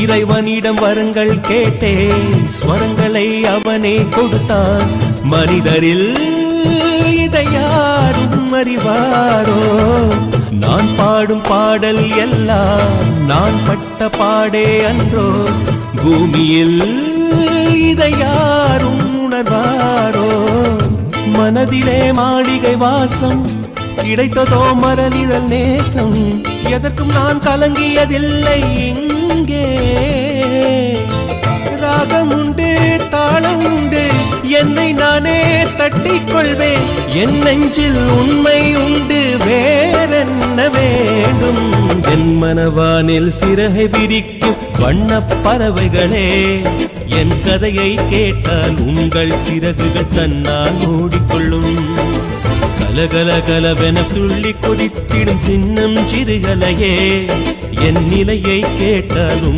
இறைவனிடம் வரங்கள் கேட்டேன், ஸ்வரங்களை அவனே கொடுத்தான். மனிதரில் இதை யாரும் அறிவாரோ? நான் பாடும் பாடல் எல்லாம் நான் பட்ட பாடே அன்றோ? பூமியில் இதை யாரும் உணர்வாரோ? மனதிலே மாளிகை வாசம், கிடைத்ததோ மரநிழல் நேசம். எதற்கும் நான் கலங்கியதில்லை இங்கே. ராகம் உண்டு, தாளம் உண்டு, என்னை நானே தட்டிக் கொள்வேன். என் நெஞ்சில் உண்மை உண்டு, வேறென்ன வேண்டும்? என் மனவானில் சிறகை விரிக்கும் வண்ணப் பறவைகளே, என் கதையை கேட்டால் உங்கள் சிறகுகள் தன்னால் மூடிக்கொள்ளும். கலகல கலவென துள்ளி கொதித்திடும் சின்னம் சிறுகலையே, என் நிலையை கேட்டாலும்